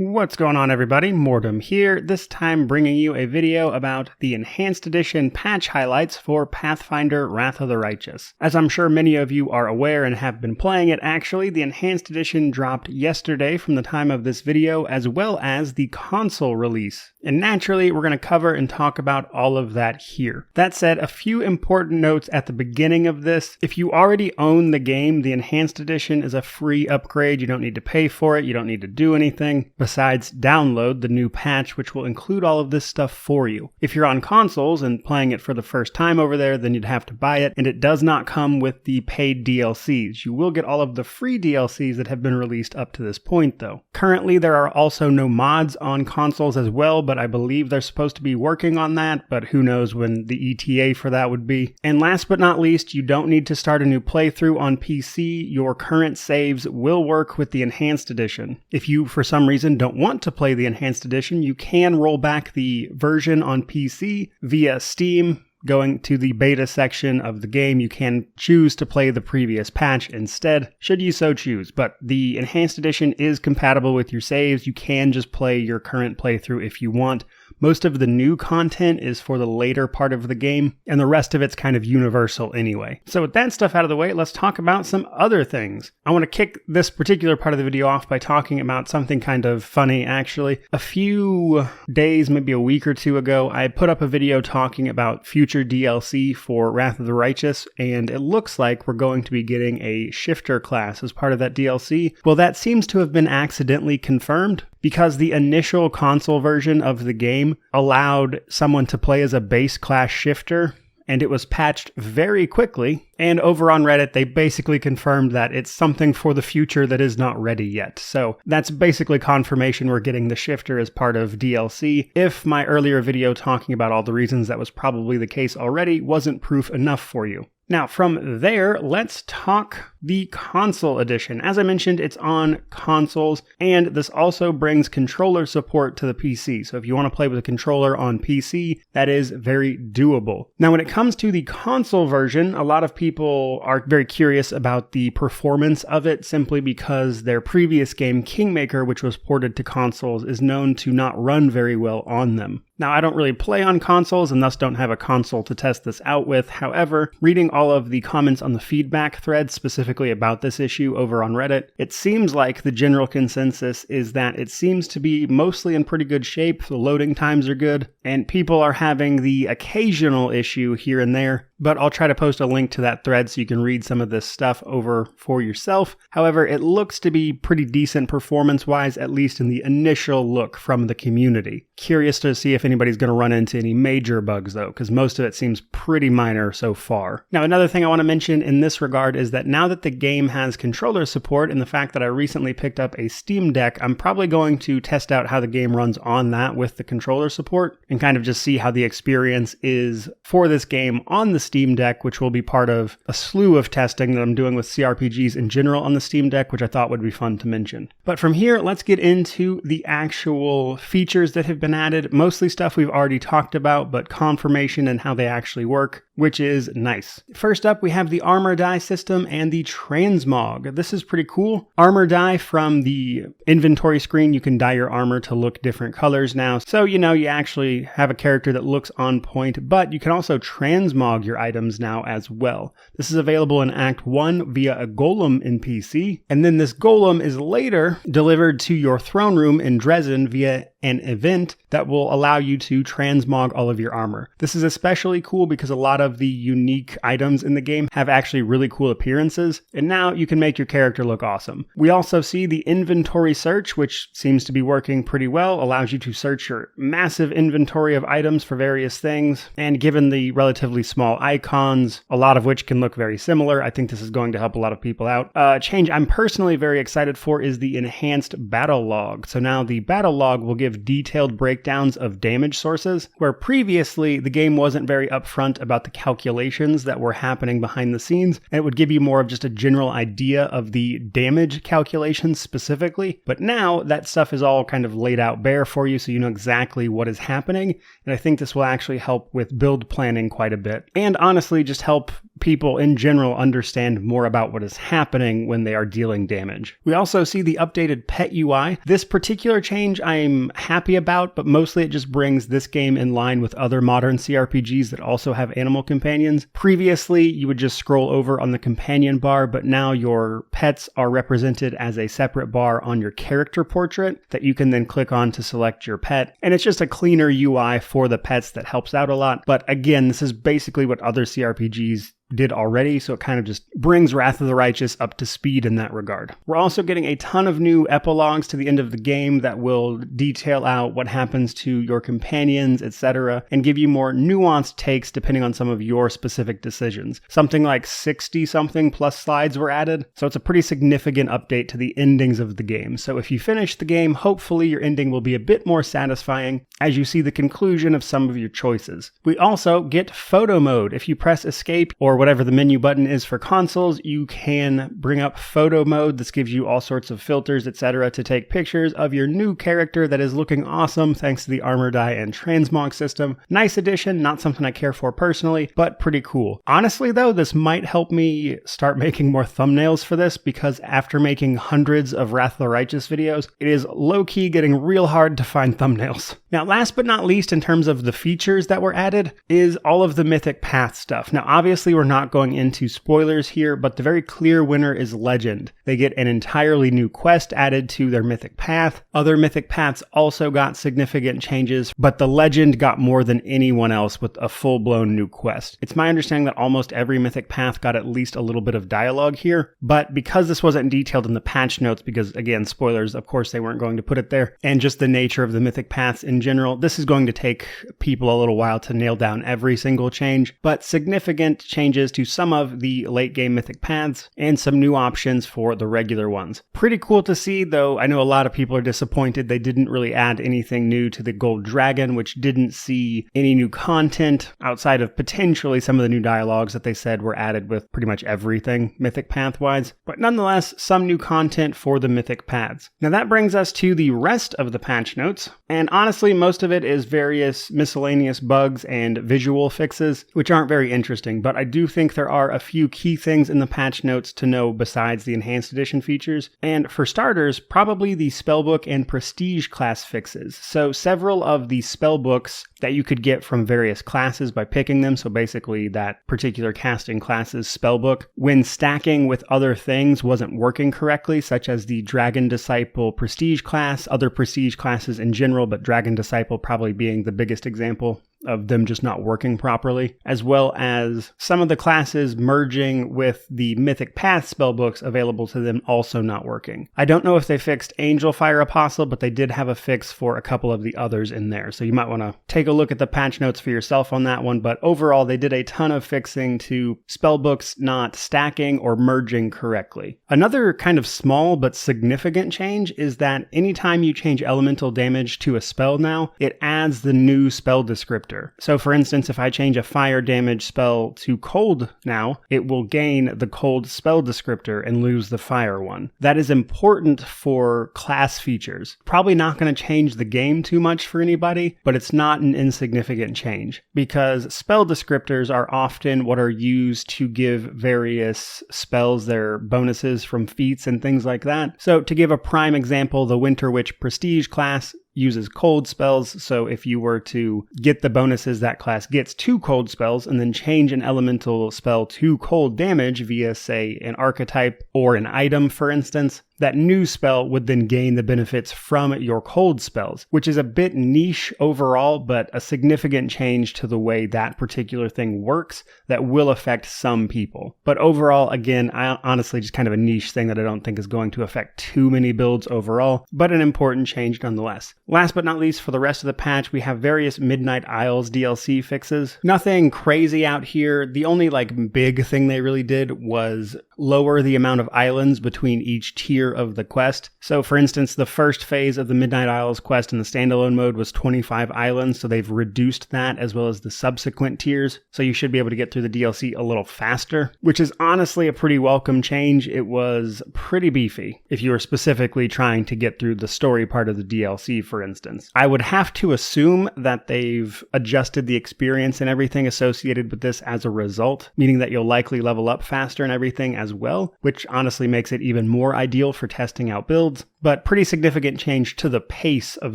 What's going on, everybody? Mortem here, this time bringing you a video about the Enhanced Edition patch highlights for Pathfinder Wrath of the Righteous. As I'm sure many of you are aware and have been playing it, actually, the Enhanced Edition dropped yesterday from the time of this video, as well as the console release. And naturally, we're going to cover and talk about all of that here. That said, a few important notes at the beginning of this. If you already own the game, the Enhanced Edition is a free upgrade. You don't need to pay for it. You don't need to do anything besides download the new patch, which will include all of this stuff for you. If you're on consoles and playing it for the first time over there, then you'd have to buy it, and it does not come with the paid DLCs. You will get all of the free DLCs that have been released up to this point, though. Currently, there are also no mods on consoles as well, but I believe they're supposed to be working on that, but who knows when the ETA for that would be. And last but not least, you don't need to start a new playthrough on PC. Your current saves will work with the Enhanced Edition. If you, for some reason, don't want to play the Enhanced Edition, you can roll back the version on PC via Steam. Going to the beta section of the game, you can choose to play the previous patch instead, should you so choose. But the Enhanced Edition is compatible with your saves. You can just play your current playthrough if you want. Most of the new content is for the later part of the game, and the rest of it's kind of universal anyway. So with that stuff out of the way, let's talk about some other things. I want to kick this particular part of the video off by talking about something kind of funny, actually. A few days, maybe a week or two ago, I put up a video talking about future DLC for Wrath of the Righteous, and it looks like we're going to be getting a shifter class as part of that DLC. Well, that seems to have been accidentally confirmed, because the initial console version of the game allowed someone to play as a base class shifter, and it was patched very quickly. And over on Reddit, they basically confirmed that it's something for the future that is not ready yet. So that's basically confirmation we're getting the shifter as part of DLC. If my earlier video talking about all the reasons that was probably the case already wasn't proof enough for you. Now, from there, let's talk the console edition. As I mentioned, it's on consoles, and this also brings controller support to the PC. So if you want to play with a controller on PC, that is very doable. Now, when it comes to the console version, a lot of people are very curious about the performance of it, simply because their previous game, Kingmaker, which was ported to consoles, is known to not run very well on them. Now, I don't really play on consoles and thus don't have a console to test this out with. However, reading all of the comments on the feedback thread specifically about this issue over on Reddit, it seems like the general consensus is that it seems to be mostly in pretty good shape. The loading times are good, and people are having the occasional issue here and there. But I'll try to post a link to that thread so you can read some of this stuff over for yourself. However, it looks to be pretty decent performance-wise, at least in the initial look from the community. Curious to see if anybody's going to run into any major bugs, though, because most of it seems pretty minor so far. Now, another thing I want to mention in this regard is that now that the game has controller support, and the fact that I recently picked up a Steam Deck, I'm probably going to test out how the game runs on that with the controller support, and kind of just see how the experience is for this game on the Steam Deck, which will be part of a slew of testing that I'm doing with CRPGs in general on the Steam Deck, which I thought would be fun to mention. But from here, let's get into the actual features that have been added. Mostly stuff we've already talked about, but confirmation and how they actually work, which is nice. First up, we have the armor die system and the transmog. This is pretty cool. Armor die, from the inventory screen, you can dye your armor to look different colors now. So, you actually have a character that looks on point, but you can also transmog your items now as well. This is available in Act 1 via a golem in PC, and then this golem is later delivered to your throne room in Dresden via an event that will allow you to transmog all of your armor. This is especially cool because a lot of the unique items in the game have actually really cool appearances, and now you can make your character look awesome. We also see the inventory search, which seems to be working pretty well, allows you to search your massive inventory of items for various things, and given the relatively small icons, a lot of which can look very similar, I think this is going to help a lot of people out. Change I'm personally very excited for is the enhanced battle log. So now the battle log will give detailed breakdowns of damage sources, where previously the game wasn't very upfront about the calculations that were happening behind the scenes, and it would give you more of just a general idea of the damage calculations specifically. But now that stuff is all kind of laid out bare for you, so you know exactly what is happening, and I think this will actually help with build planning quite a bit, and honestly just help people in general understand more about what is happening when they are dealing damage. We also see the updated pet UI. This particular change I'm happy about, but mostly it just brings this game in line with other modern CRPGs that also have animal companions. Previously, you would just scroll over on the companion bar, but now your pets are represented as a separate bar on your character portrait that you can then click on to select your pet. And it's just a cleaner UI for the pets that helps out a lot. But again, this is basically what other CRPGs did already, so it kind of just brings Wrath of the Righteous up to speed in that regard. We're also getting a ton of new epilogues to the end of the game that will detail out what happens to your companions, etc., and give you more nuanced takes depending on some of your specific decisions. Something like 60-something plus slides were added, so it's a pretty significant update to the endings of the game. So if you finish the game, hopefully your ending will be a bit more satisfying as you see the conclusion of some of your choices. We also get photo mode. If you press escape or whatever the menu button is for consoles, you can bring up photo mode. This gives you all sorts of filters, etc., to take pictures of your new character that is looking awesome thanks to the armor die and transmog system. Nice addition, not something I care for personally, but pretty cool. Honestly though, this might help me start making more thumbnails for this, because after making hundreds of Wrath of the Righteous videos, it is low-key getting real hard to find thumbnails. Now, last but not least, in terms of the features that were added, is all of the Mythic Path stuff. Now, obviously, we're not going into spoilers here, but the very clear winner is Legend. They get an entirely new quest added to their Mythic Path. Other Mythic Paths also got significant changes, but the Legend got more than anyone else with a full-blown new quest. It's my understanding that almost every Mythic Path got at least a little bit of dialogue here, but because this wasn't detailed in the patch notes, because again, spoilers, of course they weren't going to put it there, and just the nature of the Mythic Paths in general, this is going to take people a little while to nail down every single change, but significant changes to some of the late game Mythic Paths and some new options for the regular ones. Pretty cool to see, though I know a lot of people are disappointed they didn't really add anything new to the Gold Dragon, which didn't see any new content outside of potentially some of the new dialogues that they said were added with pretty much everything Mythic Path-wise, but nonetheless, some new content for the Mythic Paths. Now that brings us to the rest of the patch notes, and honestly, most of it is various miscellaneous bugs and visual fixes, which aren't very interesting, but I do think there are a few key things in the patch notes to know besides the Enhanced Edition features. And for starters, probably the spellbook and prestige class fixes. So several of the spellbooks that you could get from various classes by picking them, so basically that particular casting class's spellbook, when stacking with other things wasn't working correctly, such as the Dragon Disciple prestige class, other prestige classes in general, but Dragon Disciple probably being the biggest example of them just not working properly, as well as some of the classes merging with the Mythic Path spellbooks available to them also not working. I don't know if they fixed Angel Fire Apostle, but they did have a fix for a couple of the others in there, so you might want to take a look at the patch notes for yourself on that one, but overall they did a ton of fixing to spellbooks not stacking or merging correctly. Another kind of small but significant change is that anytime you change elemental damage to a spell now, it adds the new spell descriptor. So for instance, if I change a fire damage spell to cold now, it will gain the cold spell descriptor and lose the fire one. That is important for class features. Probably not going to change the game too much for anybody, but it's not an insignificant change, because spell descriptors are often what are used to give various spells their bonuses from feats and things like that. So to give a prime example, the Winter Witch Prestige class uses cold spells, so if you were to get the bonuses that class gets to cold spells and then change an elemental spell to cold damage via, say, an archetype or an item, for instance, that new spell would then gain the benefits from your cold spells, which is a bit niche overall, but a significant change to the way that particular thing works that will affect some people. But overall, again, honestly just kind of a niche thing that I don't think is going to affect too many builds overall, but an important change nonetheless. Last but not least, for the rest of the patch, we have various Midnight Isles DLC fixes. Nothing crazy out here. The only big thing they really did was lower the amount of islands between each tier tier of the quest. So for instance, the first phase of the Midnight Isles quest in the standalone mode was 25 islands, so they've reduced that as well as the subsequent tiers, so you should be able to get through the DLC a little faster, which is honestly a pretty welcome change. It was pretty beefy if you were specifically trying to get through the story part of the DLC, for instance. I would have to assume that they've adjusted the experience and everything associated with this as a result, meaning that you'll likely level up faster and everything as well, which honestly makes it even more ideal for testing out builds, but pretty significant change to the pace of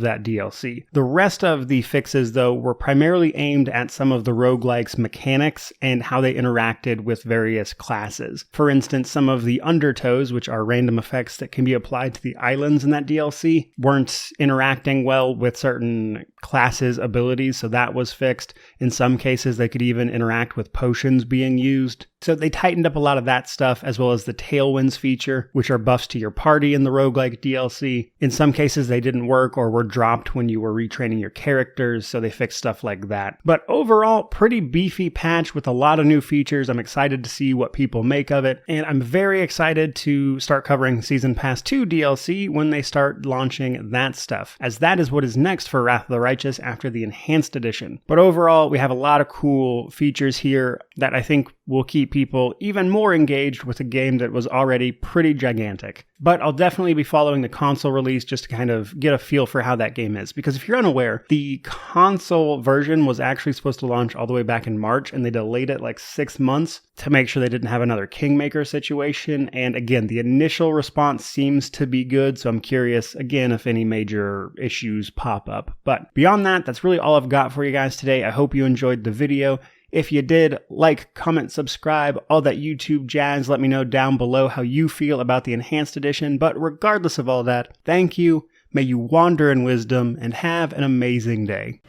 that DLC. The rest of the fixes, though, were primarily aimed at some of the roguelike's mechanics and how they interacted with various classes. For instance, some of the undertows, which are random effects that can be applied to the islands in that DLC, weren't interacting well with certain classes' abilities, so that was fixed. In some cases, they could even interact with potions being used. So they tightened up a lot of that stuff, as well as the Tailwinds feature, which are buffs to your party in the roguelike DLC. In some cases, they didn't work or were dropped when you were retraining your characters, so they fixed stuff like that. But overall, pretty beefy patch with a lot of new features. I'm excited to see what people make of it, and I'm very excited to start covering Season Pass 2 DLC when they start launching that stuff, as that is what is next for Wrath of the Righteous after the Enhanced Edition. But overall, we have a lot of cool features here that I think will keep people even more engaged with a game that was already pretty gigantic. But I'll definitely be following the console release just to kind of get a feel for how that game is. Because if you're unaware, the console version was actually supposed to launch all the way back in March, and they delayed it like 6 months to make sure they didn't have another Kingmaker situation. And again, the initial response seems to be good, so I'm curious, again, if any major issues pop up. But beyond that, that's really all I've got for you guys today. I hope you enjoyed the video. If you did, like, comment, subscribe, all that YouTube jazz. Let me know down below how you feel about the Enhanced Edition. But regardless of all that, thank you, may you wander in wisdom, and have an amazing day.